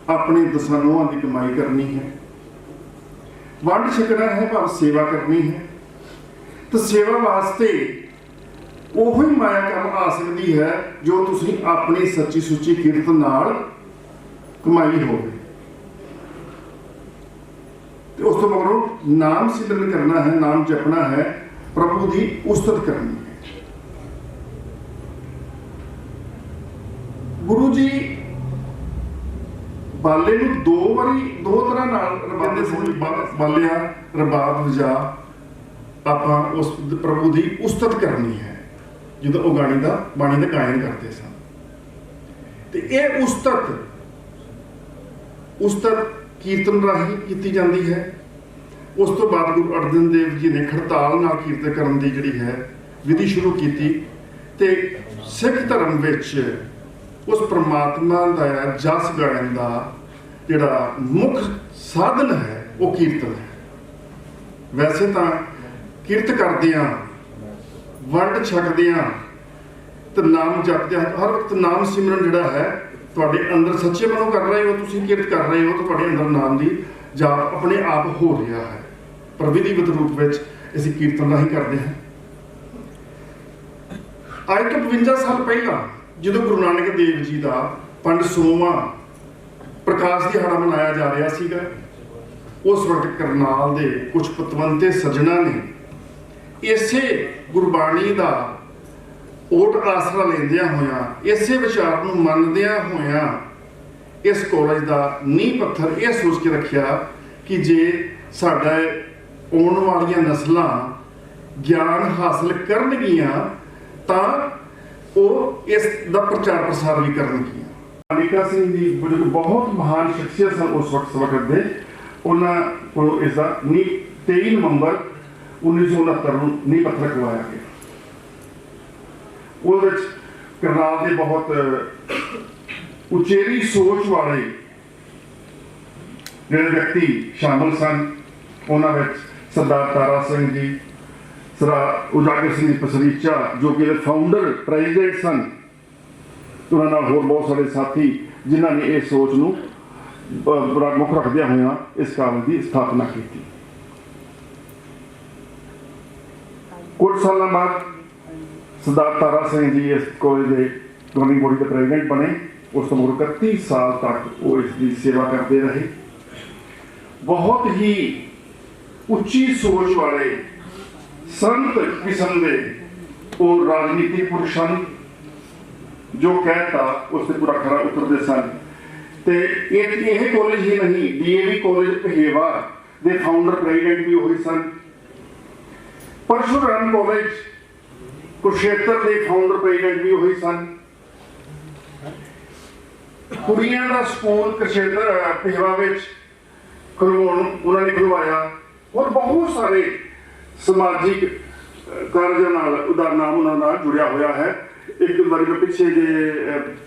अपने दसां नूहां की कमाई करनी है, वंड छकना है पर सेवा करनी है। तो सेवा वास्ते उही माया कर्म आ सकती है जो तुसीं अपनी सच्ची सुच्ची किरत नाल कमाई होवे। तो उस तो मगरों नाम सिमरन करना है, नाम जपना है, प्रभु की उस्तत करनी है। गुरु जी बाले नूं दो तरह नाल बालिया रबाब वजा आपां उस प्रभु की उस्तत करनी है जो वो बाणी का गायन करते सन। तो यह उस्तत कीर्तन राही की जाती है। उस तो बाद गुरु अर्जन देव जी ने खड़ताल नाल कीर्तन करन दी जिहड़ी है विधि शुरू की। ते सिख धर्म विच उस परमात्मा का जस गायन का जिहड़ा मुख साधन है वो कीर्तन है। वैसे तो किरत करदियां वंड छकदियां तो नाम जपदियां हर वक्त नाम सिमरन जिहड़ा है तुहाडे अंदर सच्चे मनों कर रहे हो, तुसीं किरत कर रहे हो तो तुहाडे अंदर नाम की जाप अपने आप हो रहा है। पर विधिवत रूप में असीं कीर्तन राही करते हैं। अज तो 52 साल पहला जो गुरु नानक देव जी का 500वां प्रकाश दिहाड़ा मनाया जा रहा सीगा, उस वक्त करनाल के कुछ पतवंते सज्जना ने इसे गुरबाणी का ओट आसरा लेंदियां होया, इसे विचार को मनदियां होया इस कॉलेज का नींह पत्थर यह सोच के रखा कि जे साडा आने वाली नस्लां ज्ञान हासिल करनगियां तां ਉਹ इस दा प्रचार प्रसार भी करनगियां। अलीका सिंह जी जो बहुत महान शख्सियत सन उस वक्त दे, उन्हां कोलों इसका 23 नवंबर 1969 ਨੂੰ नींह पत्थर रखवाया गया। वो करनाल के बहुत उचेरी सोच वाले ਜਿਹੜੇ ਵਿਅਕਤੀ ਸ਼ਾਮਲ ਸਨ ਉਹਨਾਂ ਵਿੱਚ ਸਰਦਾਰ ਤਾਰਾ ਸਿੰਘ ਜੀ, ਸਰਦਾਰ ਉਜਾਗਰ ਸਿੰਘ ਪਸਰੀਚਾ ਜੋ ਕਿ ਫਾਊਂਡਰ ਪ੍ਰੈਜ਼ੀਡੈਂਟ ਸਨ, ਉਹਨਾਂ ਨਾਲ ਹੋਰ ਬਹੁਤ ਸਾਰੇ ਸਾਥੀ ਜਿਨ੍ਹਾਂ ਨੇ ਇਹ ਸੋਚ ਨੂੰ ਮੁੱਖ ਰੱਖਦਿਆਂ ਹੋਇਆਂ ਇਸ ਕਾਲਜ ਦੀ ਸਥਾਪਨਾ ਕੀਤੀ। ਕੁਝ ਸਾਲਾਂ ਬਾਅਦ ਸਰਦਾਰ ਤਾਰਾ ਸਿੰਘ ਜੀ ਇਸ ਕਾਲਜ ਦੇ ਗਵਰਨਿੰਗ ਬੋਡੀ ਦੇ ਪ੍ਰੈਜ਼ੀਡੈਂਟ ਬਣੇ। ਉਸ ਤੋਂ ਮੁੜ 31 ਸਾਲ ਤੱਕ ਉਹ ਇਸ ਦੀ ਸੇਵਾ ਕਰਦੇ ਰਹੇ। ਬਹੁਤ ਹੀ ਉੱਚੀ ਸੋਚ ਵਾਲੇ ਸੰਤ ਕਿਸਮ ਦੇ ਉਹ ਰਾਜਨੀਤਿਕ ਪੁਰਸ਼ ਹਨ, ਜੋ ਕਹਿਤਾ ਉਸ ਤੇ ਪੂਰਾ ਖਰਾ ਉਤਰਦੇ ਸਨ। ਤੇ ਇਹ ਕਾਲਜ ਹੀ ਨਹੀਂ, DAV ਕਾਲਜ ਪਹੇਵਾ ਦੇ ਫਾਊਂਡਰ ਪ੍ਰੈਜ਼ੀਡੈਂਟ ਵੀ ਉਹੀ ਸਨ। ਪਰਸ਼ੂਰਾਮ ਕਾਲਜ ਕੁਰੂਕਸ਼ੇਤਰ ਦੇ ਫਾਊਂਡਰ ਪ੍ਰੈਜ਼ੀਡੈਂਟ ਵੀ ਉਹੀ ਸਨ। ਕੁੜੀਆਂ ਦਾ ਸਕੂਲ ਕੁਰੂਕਸ਼ੇਤਰ ਪਹੇਵਾ ਵਿੱਚ ਉਹਨਾਂ ਨੇ ਖੁਲਵਾਇਆ। और बहुत सारे समाजिक कार्यों नाल उदा नाम उन्होंने नाल जुड़िया हुआ है। एक बार मैं पिछे जे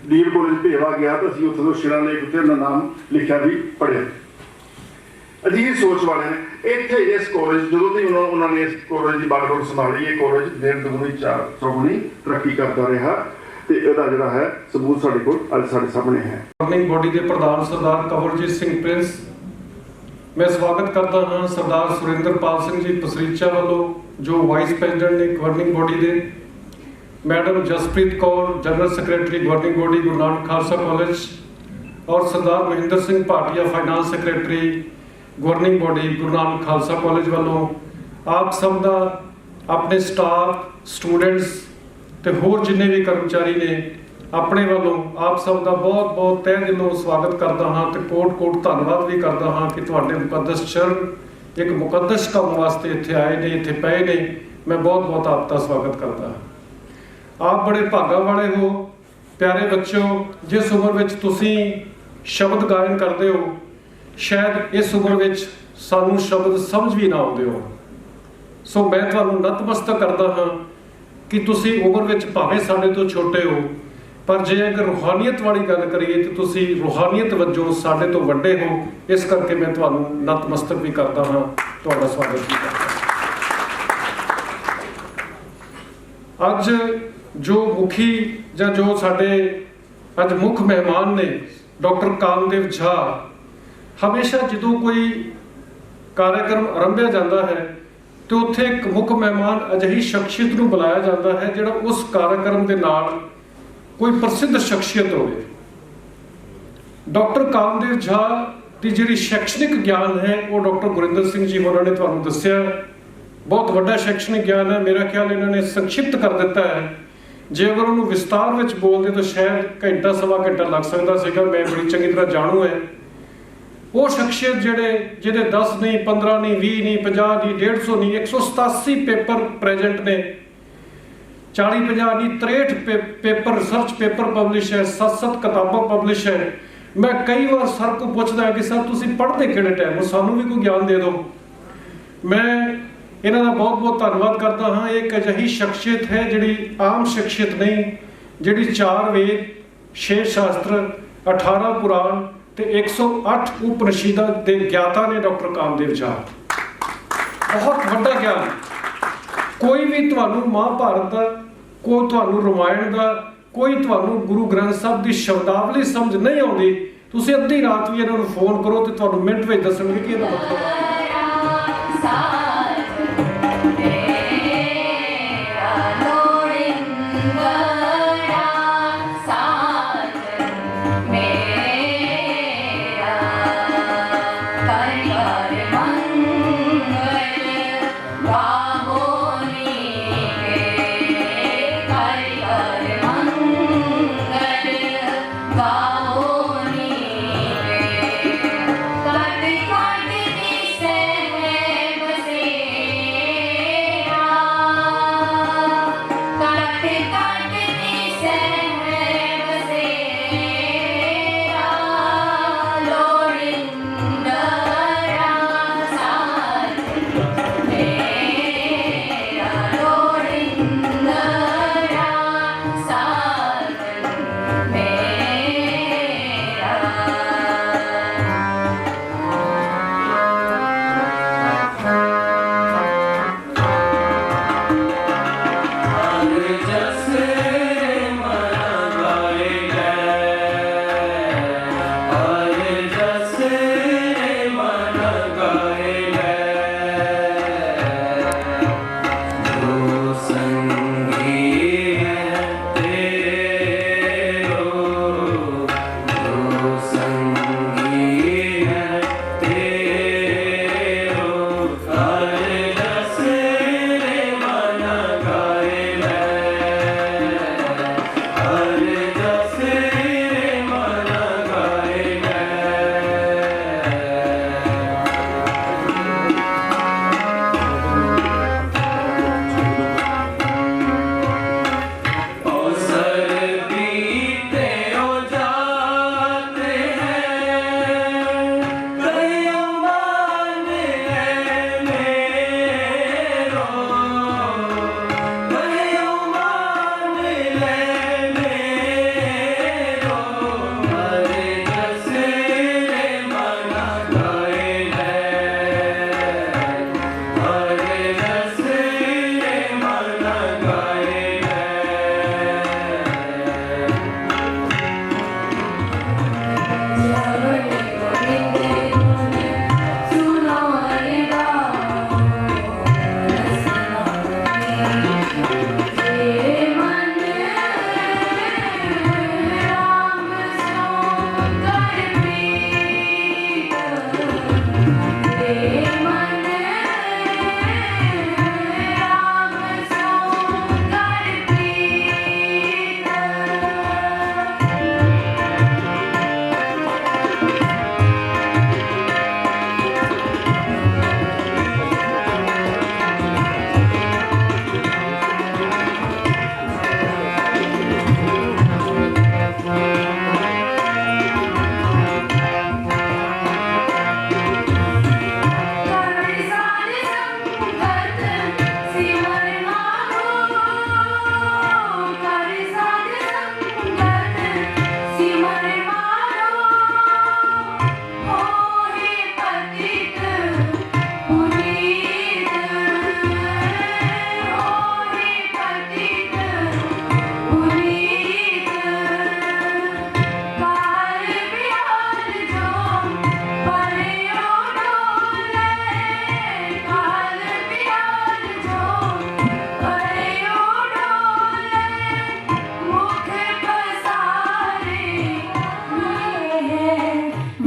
DAV कॉलेज भेवा गया तो असीं उत्थों शिलालेख उत्ते उन्होंने नाम लिखा भी पढ़िया। अजीब सोच वाले ने इत्थे इस कॉलेज जो उन्होंने इस कॉलेज की बागडोर संभाली, ये कॉलेज दिन दुगुनी चार चौगुनी तरक्की करता रहा ते इहदा जिहड़ा है सबूत साडे कोल अज साडे सामने है। गवर्निंग बॉडी के प्रधान सरदार कंवरजीत सिंह प्रिंस, मैं स्वागत करता हाँ सरदार सुरेंद्रपाल सिंह जी पसरीचा वालों जो वाइस प्रेजिडेंट ने गवर्निंग बॉडी के, madam Jaspreet Kaur general secretary governing body Guru Nanak Khalsa college, और Sardar Mahendra Singh Bhatia finance secretary governing body Guru Nanak Khalsa college वालों आप सब का अपने स्टाफ स्टूडेंट्स ते होर जिन्ने भी कर्मचारी ने अपने वालों आप सब का बहुत बहुत तह दिलों स्वागत करता हाँ तो कोट कोट धन्यवाद भी करता हाँ कि तुहाडे मुकद्दस चरण एक मुकद्दस काम वास्ते इत्थे आए ने, इत्थे पए ने। मैं बहुत बहुत आपका स्वागत करता हाँ। आप बड़े भागा वाले हो प्यारे बच्चों, जिस उम्र विच तुसीं शब्द गायन करते हो, शायद इस उम्र विच सानू शब्द समझ भी ना आउंदे हो। सो मैं तुहानू नतमस्तक करता हाँ कि तुसीं उम्र विच भावें साडे तो छोटे हो, पर जे अगर रूहानीयत वाली गल करिए तो तुसी रूहानीयत वजों साडे तो वड्डे हो। इस करके मैं तुहानू नतमस्तक भी करता हाँ, तुहाडा स्वागत भी करता। अज जो मुखी या जो साडे अज मुख मेहमान ने डॉक्टर कामदेव झा, हमेशा जो कोई कार्यक्रम आरंभिया जाता है तो उत्थे एक मुख मेहमान अजिही शख्सियत नूं बुलाया जाता है जिहड़ा उस कार्यक्रम के नाल कोई प्रसिद्ध शख्सियत हो। डॉक्टर कामदेव झा की जी शैक्षणिक ज्ञान है वो डॉक्टर गुरिंदर सिंह जी होना ने तुहानू दस्सिया, बहुत वड्डा शैक्षणिक ज्ञान है। मेरा ख्याल इन्होंने संक्षिप्त कर दिता है, जे अगर उन्होंने विस्तार में बोलते तो शायद घंटा सवा घंटा लग सकता सीगा। मैं बड़ी चंगी तरह जाणू है वो शख्सियत जिहड़े 10 नहीं 15 नहीं 20 नहीं 50 नहीं 150 नहीं 187 पेपर प्रेजेंट ने, 40-50 नहीं 63 पेपर रिसर्च पेपर पब्लिश है, 7 किताबां पब्लिश है। मैं कई बार सर को पूछता कि सर तुसीं पढ़ते किहड़े टाइम हो, सानू भी कोई ज्ञान दे दो। मैं इन्हां दा बहुत बहुत धन्नवाद करता हाँ। एक अजिही शख्सियत है जिहड़ी आम शख्सियत नहीं, जिहड़ी 4 वेद 6 शास्त्र 18 पुराण ते 108 उपनिषदां दे ज्ञाता ने डॉक्टर कामदेव झा। बहुत वड्डा ज्ञान। कोई भी तुहानू महाभारत का, कोई तुहानू रामायण का, कोई तुहानू गुरु ग्रंथ साहब की शब्दावली समझ नहीं आती, तुसीं अद्धी रात भी इन्हां नूं फोन करो तो तुहानू मिनट में दसणगे कि इहदा मतलब बसे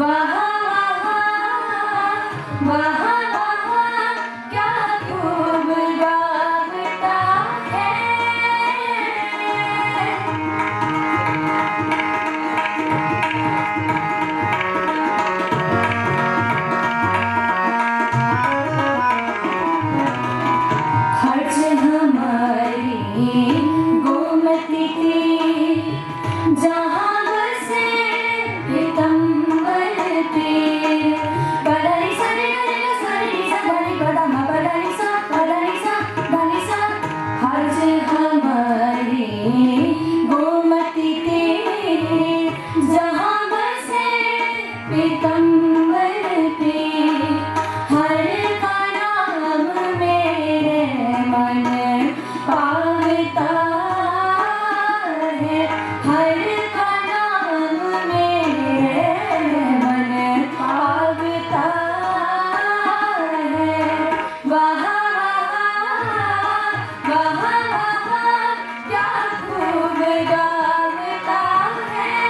वहाँ वहाँ वहाँ क्या खूब गाता है। खर्च हमारी गोमती की जहाँ बसे पीतम्बर तीर। बदरी सरी गरी सरी सा गरी बदम बदरी सा धनी सा। खर्च हमारी गोमती की जहाँ बसे पीतम्बर तीर। हर का नाम मेरे मन पावता है। हर का नाम मेरे मन पावता है। वहाँ वहाँ वहाँ क्या खूब गाता है।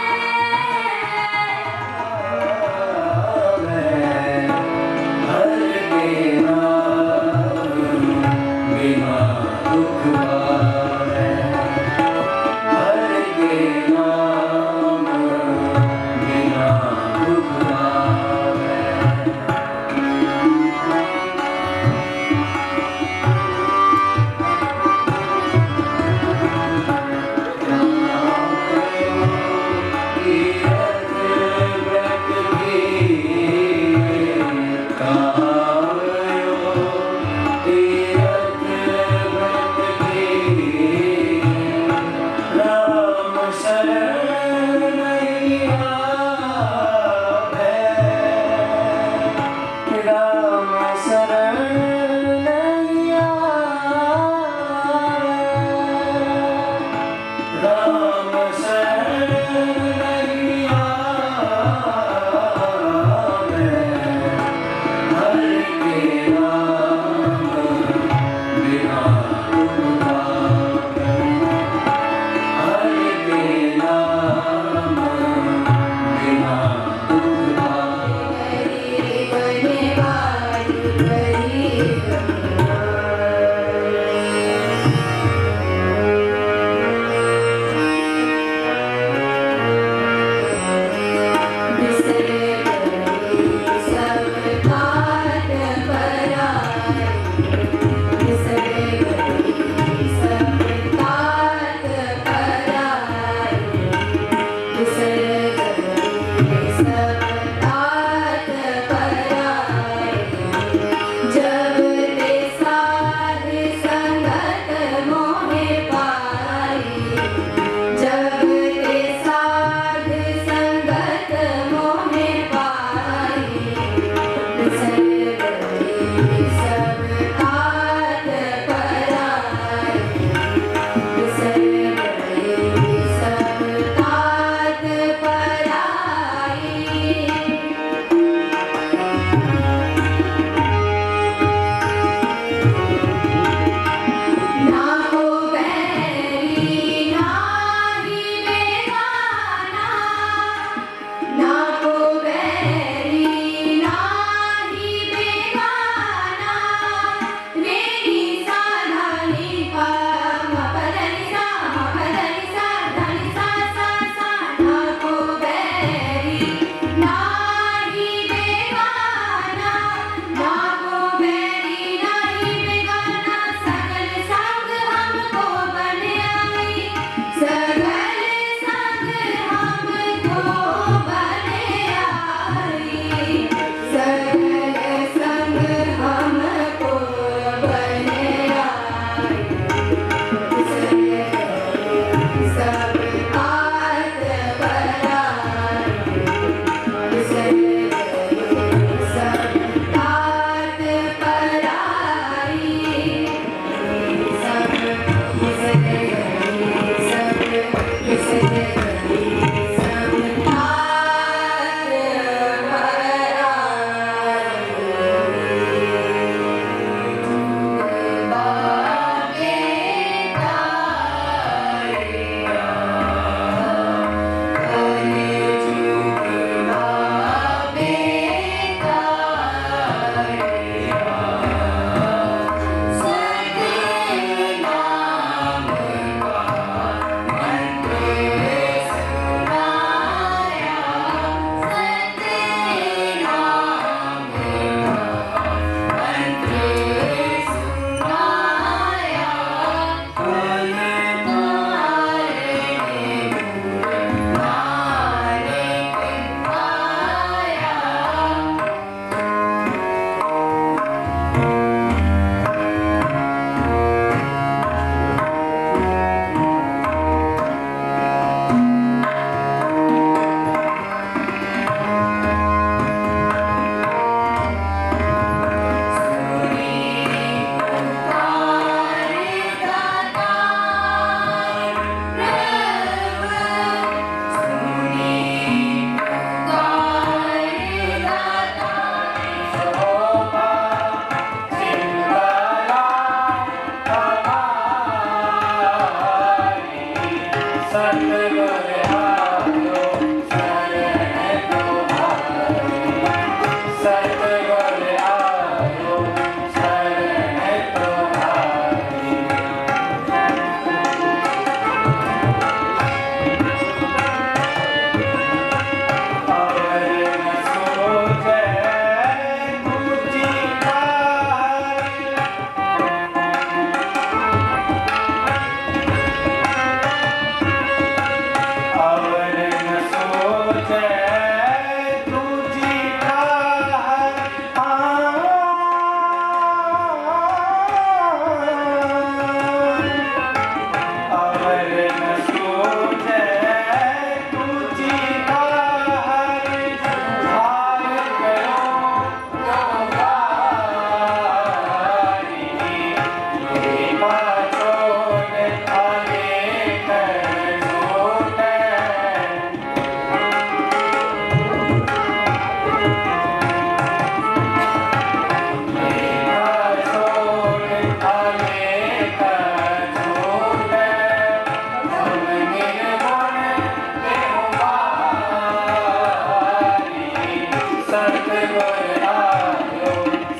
सतगुर आयो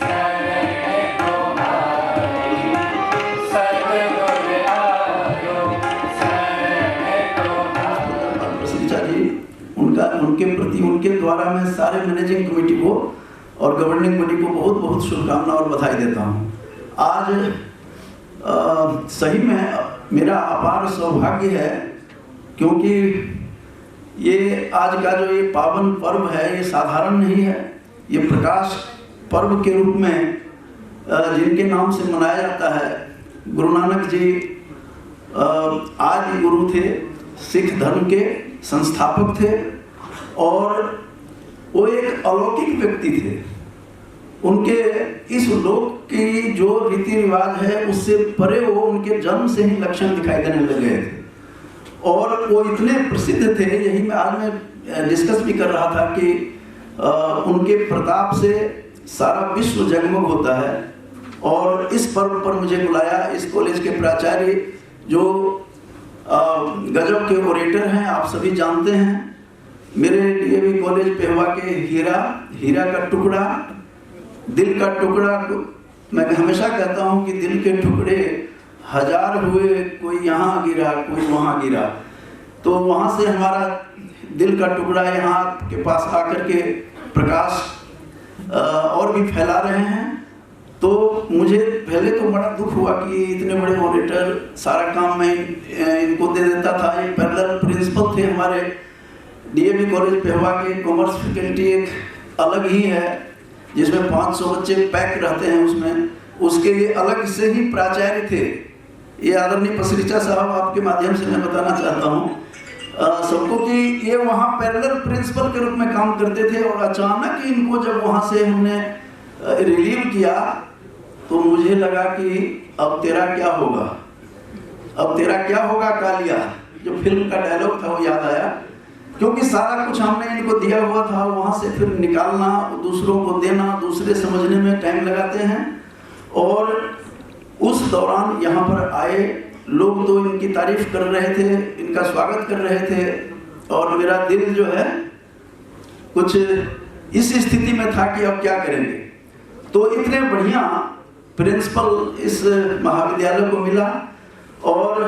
शरण तुम्हारी, सतगुर आयो शरण तुम्हारी। प्रसिद्धा जी, उनके प्रति उनके द्वारा मैं सारे मैनेजिंग कमेटी को और गवर्निंग बॉडी को बहुत बहुत शुभकामना और बधाई देता हूँ। आज सही में मेरा अपार सौभाग्य है, क्योंकि ये आज का जो ये पावन पर्व है ये साधारण नहीं है। ये प्रकाश पर्व के रूप में जिनके नाम से मनाया जाता है, गुरु नानक जी आदि गुरु थे, सिख धर्म के संस्थापक थे और वो एक अलौकिक व्यक्ति थे। उनके इस लोक की जो रीति रिवाज है उससे परे वो उनके जन्म से ही लक्षण दिखाई देने लगे थे और वो इतने प्रसिद्ध थे। यही मैं आज मैं डिस्कस भी कर रहा था कि उनके प्रताप से सारा विश्व जगमग होता है। और इस पर्व पर मुझे बुलाया इस कॉलेज के प्राचार्य जो गजब के ओरेटर हैं, आप सभी जानते हैं। मेरे डीएवी कॉलेज पेहवा के हीरा का टुकड़ा, दिल का टुकड़ा। मैं हमेशा कहता हूँ कि दिल के टुकड़े हजार हुए, कोई यहाँ गिरा कोई वहाँ गिरा, तो वहाँ से हमारा दिल का टुकड़ा यहाँ के पास आकर के प्रकाश और भी फैला रहे हैं। तो मुझे पहले तो बड़ा दुख हुआ कि इतने बड़े ऑडिटर, सारा काम मैं इनको दे देता था। ये पैरेलल प्रिंसिपल थे हमारे डीएवी कॉलेज पेहवा के। कॉमर्स फैकल्टी एक अलग ही है जिसमें 500 बच्चे पैक रहते हैं, उसमें उसके लिए अलग से ही प्राचार्य थे। ये आदरणीय पसरीचा साहब, आपके माध्यम से मैं बताना चाहता हूँ सबको कि ये वहाँ पैरेलल प्रिंसिपल के रूप में काम करते थे और अचानक इनको जब वहाँ से हमने रिलीव किया तो मुझे लगा कि अब तेरा क्या होगा, अब तेरा क्या होगा कालिया, जो फिल्म का डायलॉग था वो याद आया। क्योंकि सारा कुछ हमने इनको दिया हुआ था, वहाँ से फिर निकालना, दूसरों को देना, दूसरे समझने में टाइम लगाते हैं। और उस दौरान यहाँ पर आए लोग तो इनकी तारीफ कर रहे थे, इनका स्वागत कर रहे थे और मेरा दिल जो है कुछ इस स्थिति में था कि अब क्या करेंगे। तो इतने बढ़िया प्रिंसिपल इस महाविद्यालय को मिला और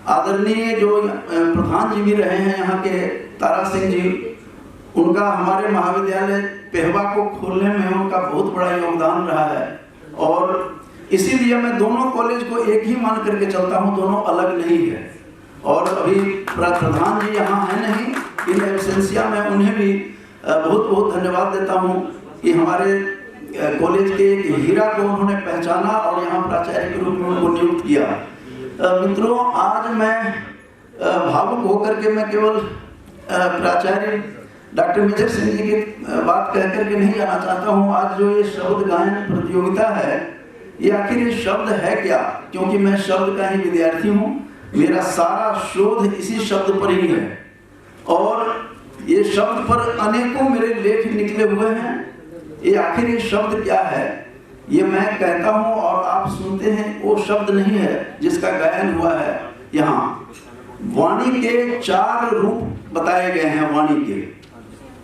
आदरणीय जो प्रधान जी भी रहे हैं यहाँ के, तारा सिंह जी, उनका हमारे महाविद्यालय पेहवा को खोलने में उनका बहुत बड़ा योगदान रहा है। और इसीलिए मैं दोनों कॉलेज को एक ही मान करके चलता हूँ, दोनों अलग नहीं है। और अभी प्रधान जी यहाँ हैं नहीं, इन एब्सेंसिया में उन्हें भी बहुत बहुत धन्यवाद देता हूँ कि हमारे कॉलेज के एक हीरा को उन्होंने पहचाना और यहाँ प्राचार्य के रूप में उनको नियुक्त किया। मित्रों, आज मैं भावुक होकर के मैं केवल प्राचार्य डॉक्टर मेजर सिंह जी की बात कह करके नहीं जाना चाहता हूँ। आज जो ये शब्द गायन प्रतियोगिता है, ये आखिर ये शब्द है क्या? क्योंकि मैं शब्द का ही विद्यार्थी हूँ, मेरा सारा शोध इसी शब्द पर ही है और ये शब्द पर अनेकों मेरे लेख निकले हुए हैं। ये आखिर ये शब्द क्या है, ये मैं कहता हूँ और आप सुनते हैं, वो शब्द नहीं है जिसका गायन हुआ है। यहाँ वाणी के 4 रूप बताए गए हैं। वाणी के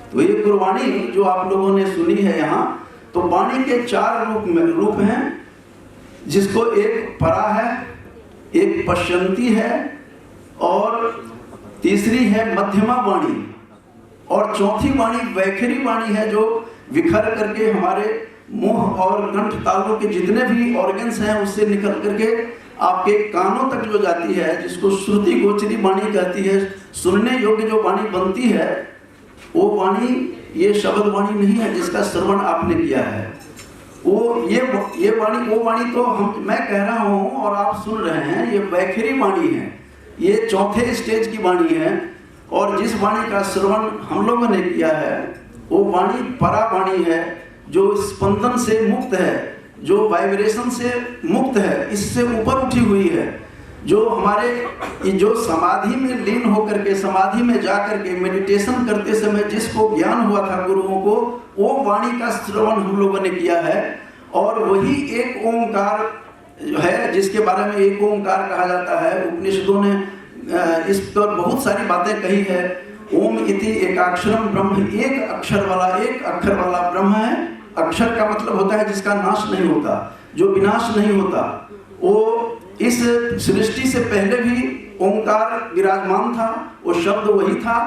तो ये गुरबाणी जो आप लोगों ने सुनी है यहाँ, तो वाणी के 4 रूप हैं, जिसको एक परा है, एक पश्यंती है और तीसरी है मध्यमा वाणी और चौथी वाणी वैखरी वाणी है, जो विखर करके हमारे मुंह और कंठ तालु के जितने भी ऑर्गन्स हैं उससे निकल करके आपके कानों तक जो जाती है, जिसको श्रुति गोचरी वाणी कहती है, सुनने योग्य जो वाणी बनती है, वो वाणी ये शब्द वाणी नहीं है जिसका श्रवण आपने किया है। वो ये वाणी, वो वाणी तो मैं कह रहा हूँ और आप सुन रहे हैं, ये वैखरी वाणी है, ये चौथे स्टेज की वाणी है। और जिस वाणी का श्रवण हम लोगों ने किया है वो वाणी परा वाणी है, जो स्पंदन से मुक्त है, जो वाइब्रेशन से मुक्त है, इससे ऊपर उठी हुई है, जो हमारे जो समाधि में लीन होकर के, समाधि में जाकर के मेडिटेशन करते समय जिसको ज्ञान हुआ था गुरुओं को, वो वाणी का श्रवण हम लोगों ने किया है। और वही एक ओंकार है जिसके बारे में एक ओंकार कहा जाता है। उपनिषदों ने इस पर बहुत सारी बातें कही है। ओम इति एकाक्षरम ब्रह्म, एक अक्षर वाला ब्रह्म है। अक्षर का मतलब होता है जिसका नाश नहीं होता, जो विनाश नहीं होता। वो इस सृष्टि से पहले भी ओंकार विराजमान था, वो शब्द वही था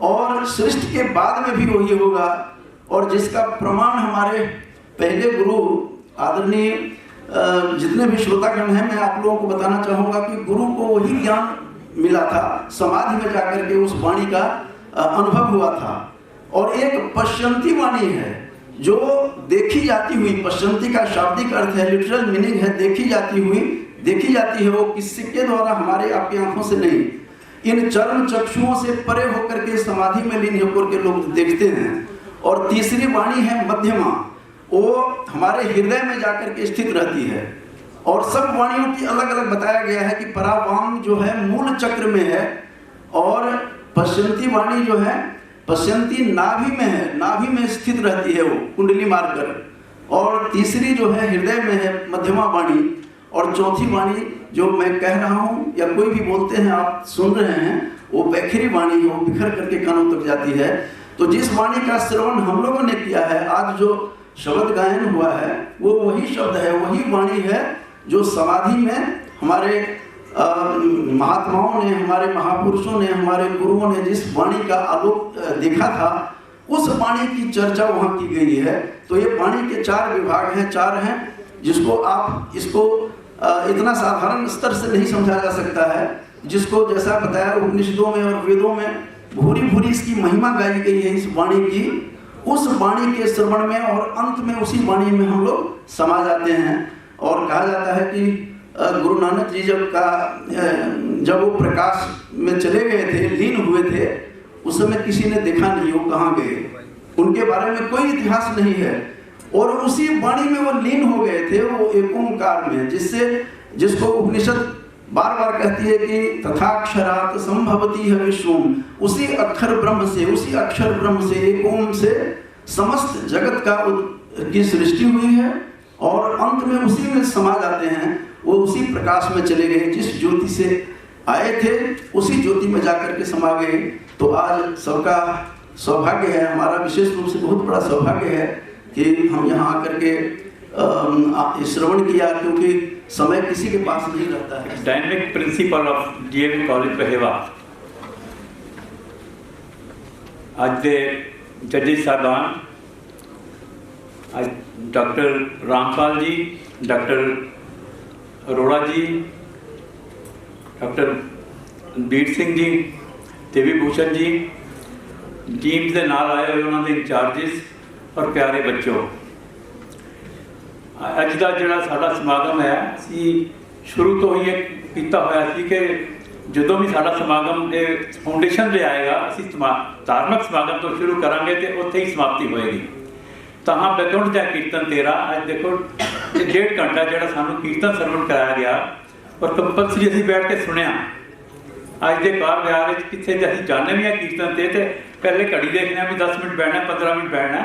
और सृष्टि के बाद में भी वही होगा। और जिसका प्रमाण हमारे पहले गुरु आदरणीय जितने भी श्रोतागण हैं, मैं आप लोगों को बताना चाहूँगा कि गुरु को वही ज्ञान मिला था, समाधि में जाकर के उस वाणी का अनुभव हुआ था। और एक पश्यंती वाणी है जो देखी जाती हुई, पश्यंती का शाब्दिक अर्थ है, लिटरल मीनिंग है देखी जाती है। वो किसी के द्वारा हमारे आपकी आंखों से नहीं, इन चर्म चक्षुओं से परे होकर के समाधि में लीन होकर के लोग देखते हैं। और तीसरी वाणी है मध्यमा, वो हमारे हृदय में जाकर के स्थित रहती है। और सब वाणियों की अलग अलग बताया गया है कि परावांग जो है मूल चक्र में है, और पश्यंती वाणी जो है पश्यंती नाभि में है, नाभि में स्थित रहती है वो कुंडली मारकर। और तीसरी जो है हृदय में है मध्यमा वाणी। और चौथी वाणी जो मैं कह रहा हूँ या कोई भी बोलते हैं आप सुन रहे हैं, वो बैखरी वाणी है, वो बिखर करके कानों तक जाती है। तो जिस वाणी का श्रवण हम लोगों ने किया है, आज जो शब्द गायन हुआ है वो वही शब्द है, वही वाणी है जो समाधि में हमारे महात्माओं ने, हमारे महापुरुषों ने, हमारे गुरुओं ने जिस वाणी का आलोक देखा था, उस वाणी की चर्चा वहाँ की गई है। तो ये वाणी के 4 विभाग हैं, 4 हैं, जिसको आप इसको इतना साधारण स्तर से नहीं समझा जा सकता है। जिसको जैसा बताया उपनिषदों में और वेदों में भूरी भूरी इसकी महिमा गाई गई है इस वाणी की। उस वाणी के श्रवण में और अंत में उसी वाणी में हम लोग समा जाते हैं। और कहा जाता है कि गुरु नानक जी जब वो प्रकाश में चले गए थे, लीन हुए थे, उस समय किसी ने देखा नहीं वो कहाँ गए, उनके बारे में कोई इतिहास नहीं है। और उसी वाणी में वो लीन हो गए थे, वो एक ओंकार में, जिसको उपनिषद बार बार कहती है कि तथाक्षरात् संभवति है विश्वम। उसी अक्षर ब्रह्म से एक ओम से समस्त जगत की सृष्टि हुई है और अंत में उसी में समा जाते हैं। वो उसी प्रकाश में चले गए, जिस ज्योति से आए थे उसी ज्योति में जाकर के समा गए। तो आज सबका सौभाग्य है, हमारा विशेष रूप से बहुत बड़ा सौभाग्य है कि हम यहाँ आकर के श्रवण किया, क्योंकि समय किसी के पास नहीं रहता है। Dynamic principle of DAV college Pehowa आज के जजेस साहबान, आज डॉक्टर रामपाल जी, डॉक्टर अरोड़ा जी, डॉक्टर बीर सिंह जी, देवी भूषण जी, टीम के नाल आए हुए उन्होंने इंचार्जिस और प्यारे बच्चों, अज का जोड़ा साडा समागम है, असी शुरू तो ही किया होया सी कि जो भी साडा समागम फाउंडेशन ले आएगा, असी धार्मिक समागम तो शुरू करांगे तो उत्थे ही समाप्ति होएगी। तो हाँ बैकग्राउंड जै कीर्तन तेरा अज देखो 1.5 घंटा जो सानू कीर्तन सरवण कराया गया और कंपलसरी असी बैठ के सुनिया। अज के कार विहार कितने अं जाने भी हैं कीर्तन से, पहले घड़ी देखने भी 10 मिनट बैठना 15 मिनट बैठना,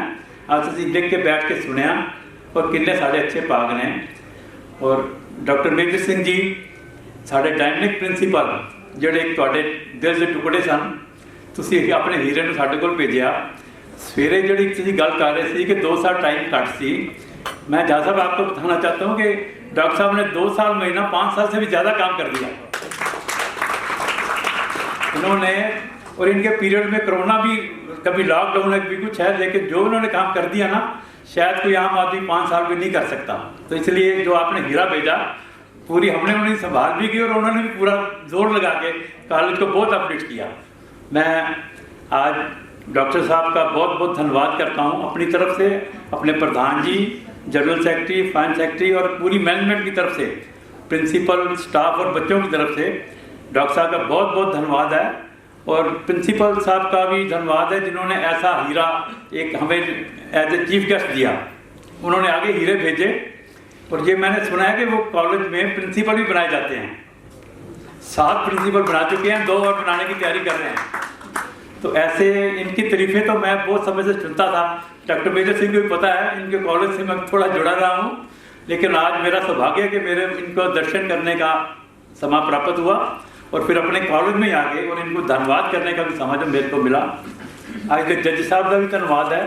अज असी देख के बैठ के सुनिया और किन्ने साढ़े अच्छे भाग ने। और डॉक्टर मेजर सिंह जी साढ़े डायनेमिक प्रिंसीपल जोड़े थोड़े दिल के टुकड़े सन, तुसीं अपने हीरे नूं साडे कोल भेजिया। सवेरे जी तुसीं गल कर रहे थे कि 2 साल टाइम घट सी, मैं जज साहब आपको बताना चाहता हूँ कि डॉक्टर साहब ने 2 साल महीना 5 साल से भी ज़्यादा काम कर दिया इन्होंने। और इनके पीरियड में कोरोना भी, कभी लॉकडाउन है, कभी कुछ है, लेकिन जो इन्होंने काम कर दिया ना, शायद कोई आम आदमी 5 साल भी नहीं कर सकता। तो इसलिए जो आपने हीरा भेजा, पूरी हमने उन्हें संभाल भी की और उन्होंने भी पूरा जोर लगा के कॉलेज को बहुत अपडेट किया। मैं आज डॉक्टर साहब का बहुत बहुत धन्यवाद करता हूँ अपनी तरफ से, अपने प्रधान जी, जनरल सेक्रेटरी, फाइनेंस सेक्रेटरी और पूरी मैनेजमेंट की तरफ से, प्रिंसिपल, स्टाफ और बच्चों की तरफ से डॉक्टर साहब का बहुत बहुत धन्यवाद है। और प्रिंसिपल साहब का भी धन्यवाद है जिन्होंने ऐसा हीरा एक हमें एज ए चीफ गेस्ट दिया। उन्होंने आगे हीरे भेजे और ये मैंने सुना है कि वो कॉलेज में प्रिंसिपल भी बनाए जाते हैं। 7 प्रिंसिपल बना चुके हैं, 2 और बनाने की तैयारी कर रहे हैं। तो ऐसे इनकी तारीफें तो मैं बहुत समय से सुनता था। डॉक्टर मेजर सिंह को भी पता है, इनके कॉलेज से मैं थोड़ा जुड़ा रहा हूँ, लेकिन आज मेरा सौभाग्य है कि मेरे इनको दर्शन करने का समय प्राप्त हुआ और फिर अपने कॉलेज में आ गए और इनको धन्यवाद करने का भी समाज मेरे को मिला। आज के जज साहब का भी धन्यवाद है,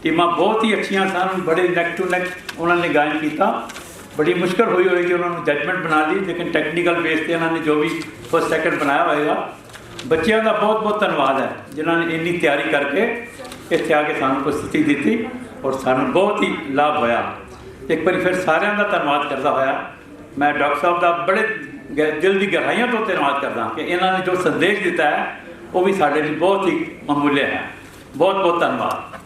टीमां बहुत ही अच्छियां सन, बड़े नेक टू नेक उन्होंने गायन किया। बड़ी मुश्किल हुई होगी, उन्होंने जजमेंट बना ली, लेकिन टेक्निकल बेस से उन्होंने जो भी फर्स्ट सेकंड बनाया होगा। बच्चों का बहुत बहुत धन्यवाद है जिन्होंने इन्नी तैयारी करके इतने आके सानू प्रस्तुति दी और सानू बहुत ही लाभ होया। एक बार फिर सारिਆਂ का धन्यवाद करता होया मैं डॉक्टर साहब का बड़े दिल की गहराइयों तो धन्यवाद करता कि इन्होंने जो संदेश दिता है वो भी साढ़े लिए बहुत ही अमूल्य है। बहुत बहुत धन्यवाद।